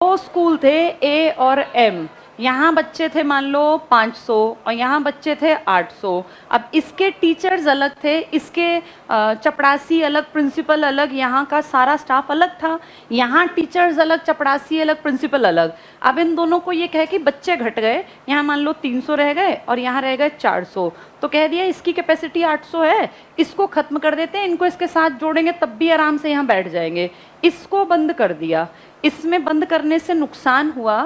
दो स्कूल थे ए और एम। यहाँ बच्चे थे मान लो 500 और यहाँ बच्चे थे 800। अब इसके टीचर्स अलग थे, इसके चपड़ासी अलग, प्रिंसिपल अलग, यहाँ का सारा स्टाफ अलग था। यहाँ टीचर्स अलग, चपड़ासी अलग, प्रिंसिपल अलग। अब इन दोनों को ये कहे कि बच्चे घट गए, यहाँ मान लो 300 रह गए और यहाँ रह गए 400, तो कह दिया इसकी कैपेसिटी 800 है, इसको ख़त्म कर देते हैं, इनको इसके साथ जोड़ेंगे तब भी आराम से यहाँ बैठ जाएंगे। इसको बंद कर दिया। इसमें बंद करने से नुकसान हुआ,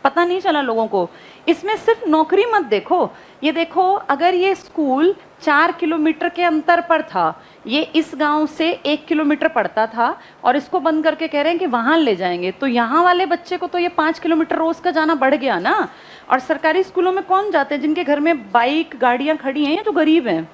पता नहीं चला लोगों को। इसमें सिर्फ नौकरी मत देखो, ये देखो अगर ये स्कूल 4 किलोमीटर के अंतर पर था, ये इस गांव से 1 किलोमीटर पड़ता था और इसको बंद करके कह रहे हैं कि वहां ले जाएंगे, तो यहाँ वाले बच्चे को तो ये 5 किलोमीटर रोज का जाना बढ़ गया ना। और सरकारी स्कूलों में कौन जाते हैं? जिनके घर में बाइक गाड़ियां खड़ी हैं या जो गरीब हैं।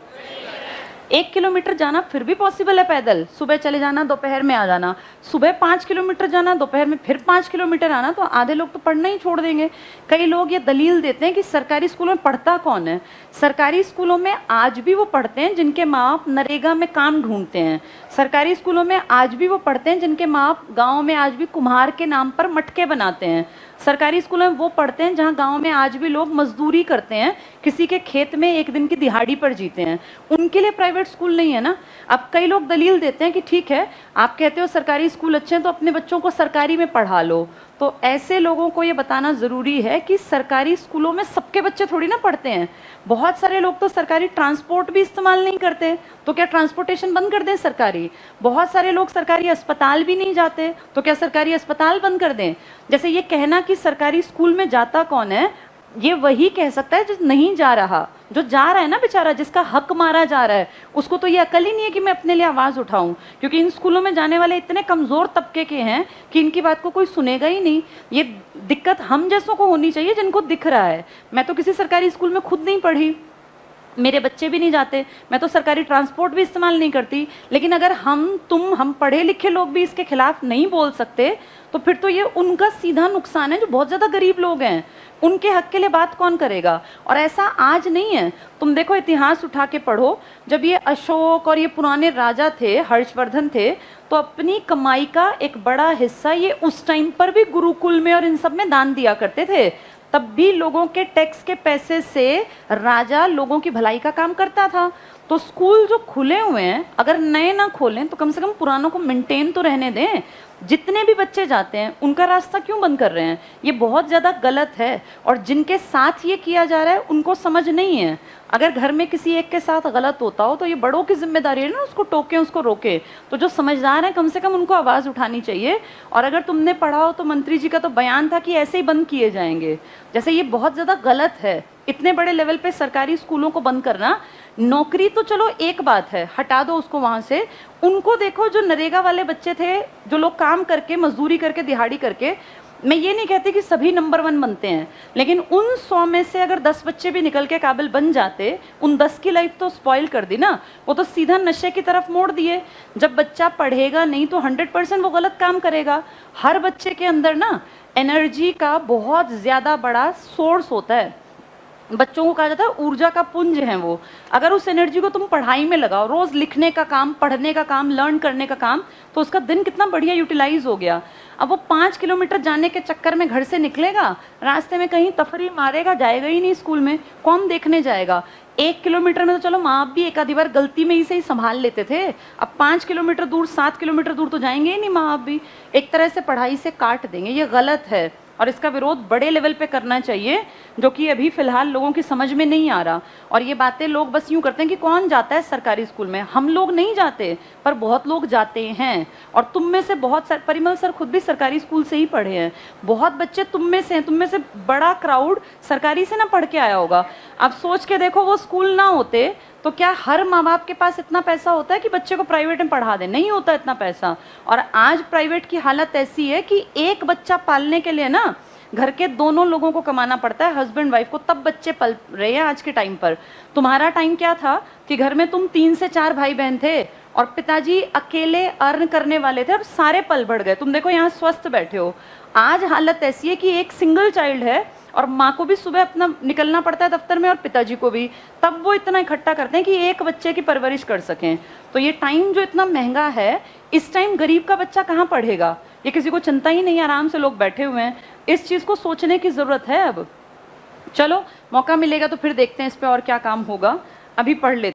1 किलोमीटर जाना फिर भी पॉसिबल है पैदल, सुबह चले जाना दोपहर में आ जाना। सुबह 5 किलोमीटर जाना, दोपहर में फिर 5 किलोमीटर आना, तो आधे लोग तो पढ़ना ही छोड़ देंगे। कई लोग ये दलील देते हैं कि सरकारी स्कूलों में पढ़ता कौन है। सरकारी स्कूलों में आज भी वो पढ़ते हैं जिनके माँ बाप नरेगा में काम ढूंढते हैं। सरकारी स्कूलों में आज भी वो पढ़ते हैं जिनके माँ बाप गाँव में आज भी कुम्हार के नाम पर मटके बनाते हैं। सरकारी स्कूलों में वो पढ़ते हैं जहाँ गांव में आज भी लोग मजदूरी करते हैं, किसी के खेत में एक दिन की दिहाड़ी पर जीते हैं, उनके लिए प्राइवेट स्कूल नहीं है ना। अब कई लोग दलील देते हैं कि ठीक है, आप कहते हो सरकारी स्कूल अच्छे हैं तो अपने बच्चों को सरकारी में पढ़ा लो। तो ऐसे लोगों को ये बताना ज़रूरी है कि सरकारी स्कूलों में सबके बच्चे थोड़ी ना पढ़ते हैं। बहुत सारे लोग तो सरकारी ट्रांसपोर्ट भी इस्तेमाल नहीं करते, तो क्या ट्रांसपोर्टेशन बंद कर दें सरकारी? बहुत सारे लोग सरकारी अस्पताल भी नहीं जाते, तो क्या सरकारी अस्पताल बंद कर दें? जैसे ये कहना कि सरकारी स्कूल में जाता कौन है, ये वही कह सकता है जो नहीं जा रहा। जो जा रहा है ना बेचारा, जिसका हक मारा जा रहा है, उसको तो ये अकल ही नहीं है कि मैं अपने लिए आवाज़ उठाऊं, क्योंकि इन स्कूलों में जाने वाले इतने कमज़ोर तबके के हैं कि इनकी बात को कोई सुनेगा ही नहीं। ये दिक्कत हम जैसों को होनी चाहिए जिनको दिख रहा है। मैं तो किसी सरकारी स्कूल में खुद नहीं पढ़ी, मेरे बच्चे भी नहीं जाते, मैं तो सरकारी ट्रांसपोर्ट भी इस्तेमाल नहीं करती। लेकिन अगर हम पढ़े लिखे लोग भी इसके खिलाफ नहीं बोल सकते, तो फिर तो ये उनका सीधा नुकसान है जो बहुत ज़्यादा गरीब लोग हैं। उनके हक के लिए बात कौन करेगा? और ऐसा आज नहीं है, तुम देखो इतिहास उठा के पढ़ो। जब ये अशोक और ये पुराने राजा थे, हर्षवर्धन थे, तो अपनी कमाई का एक बड़ा हिस्सा ये उस टाइम पर भी गुरुकुल में और इन सब में दान दिया करते थे। तब भी लोगों के टैक्स के पैसे से राजा लोगों की भलाई का काम करता था। तो स्कूल जो खुले हुए हैं, अगर नए ना खोलें तो कम से कम पुरानों को मेंटेन तो रहने दें। जितने भी बच्चे जाते हैं उनका रास्ता क्यों बंद कर रहे हैं? ये बहुत ज़्यादा गलत है। और जिनके साथ ये किया जा रहा है उनको समझ नहीं है। अगर घर में किसी एक के साथ गलत होता हो तो ये बड़ों की जिम्मेदारी है ना, उसको टोकें, उसको रोके। तो जो समझदार हैं कम से कम उनको आवाज़ उठानी चाहिए। और अगर तुमने पढ़ा हो तो मंत्री जी का तो बयान था कि ऐसे ही बंद किए जाएंगे। जैसे ये बहुत ज़्यादा गलत है इतने बड़े लेवल पे सरकारी स्कूलों को बंद करना। नौकरी तो चलो एक बात है, हटा दो उसको वहाँ से। उनको देखो जो नरेगा वाले बच्चे थे, जो लोग काम करके मजदूरी करके दिहाड़ी करके, मैं ये नहीं कहती कि सभी नंबर 1 बनते हैं, लेकिन उन 100 में से अगर 10 बच्चे भी निकल के काबिल बन जाते, उन 10 की लाइफ तो स्पॉइल कर दी ना। वो तो सीधा नशे की तरफ मोड़ दिए। जब बच्चा पढ़ेगा नहीं तो 100% वो गलत काम करेगा। हर बच्चे के अंदर ना एनर्जी का बहुत ज़्यादा बड़ा सोर्स होता है। बच्चों को कहा जाता है ऊर्जा का पुंज है वो। अगर उस एनर्जी को तुम पढ़ाई में लगाओ, रोज लिखने का काम, पढ़ने का काम, लर्न करने का काम, तो उसका दिन कितना बढ़िया यूटिलाइज हो गया। अब वो 5 किलोमीटर जाने के चक्कर में घर से निकलेगा, रास्ते में कहीं तफरी मारेगा, जाएगा ही नहीं स्कूल में, कौन देखने जाएगा? 1 किलोमीटर में तो चलो माँ बाप भी एक आधी बार गलती में ही से ही संभाल लेते थे। अब 5 किलोमीटर दूर, 7 किलोमीटर दूर तो जाएंगे ही नहीं माँ बाप भी, एक तरह से पढ़ाई से काट देंगे। ये गलत है और इसका विरोध बड़े लेवल पे करना चाहिए, जो कि अभी फिलहाल लोगों की समझ में नहीं आ रहा। और ये बातें लोग बस यूँ करते हैं कि कौन जाता है सरकारी स्कूल में। हम लोग नहीं जाते, पर बहुत लोग जाते हैं। और तुम में से बहुत सारे, परिमल सर खुद भी सरकारी स्कूल से ही पढ़े हैं, बहुत बच्चे तुम में से हैं, तुम में से बड़ा क्राउड सरकारी से ना पढ़ के आया होगा। अब सोच के देखो, वो स्कूल ना होते तो क्या हर माँ बाप के पास इतना पैसा होता है कि बच्चे को प्राइवेट में पढ़ा दे? नहीं होता इतना पैसा। और आज प्राइवेट की हालत ऐसी है कि एक बच्चा पालने के लिए ना घर के दोनों लोगों को कमाना पड़ता है, हस्बैंड वाइफ को, तब बच्चे पल रहे हैं आज के टाइम पर। तुम्हारा टाइम क्या था कि घर में तुम 3 से 4 भाई बहन थे और पिताजी अकेले अर्न करने वाले थे और सारे पल बढ़ गए। तुम देखो यहाँ स्वस्थ बैठे हो। आज हालत ऐसी है कि एक सिंगल चाइल्ड है और माँ को भी सुबह अपना निकलना पड़ता है दफ्तर में और पिताजी को भी, तब वो इतना इकट्ठा करते हैं कि एक बच्चे की परवरिश कर सकें। तो ये टाइम जो इतना महंगा है, इस टाइम गरीब का बच्चा कहाँ पढ़ेगा? ये किसी को चिंता ही नहीं है, आराम से लोग बैठे हुए हैं। इस चीज़ को सोचने की ज़रूरत है अब। चलो मौका मिलेगा तो फिर देखते हैं इस पे और क्या काम होगा, अभी पढ़ लेते हैं।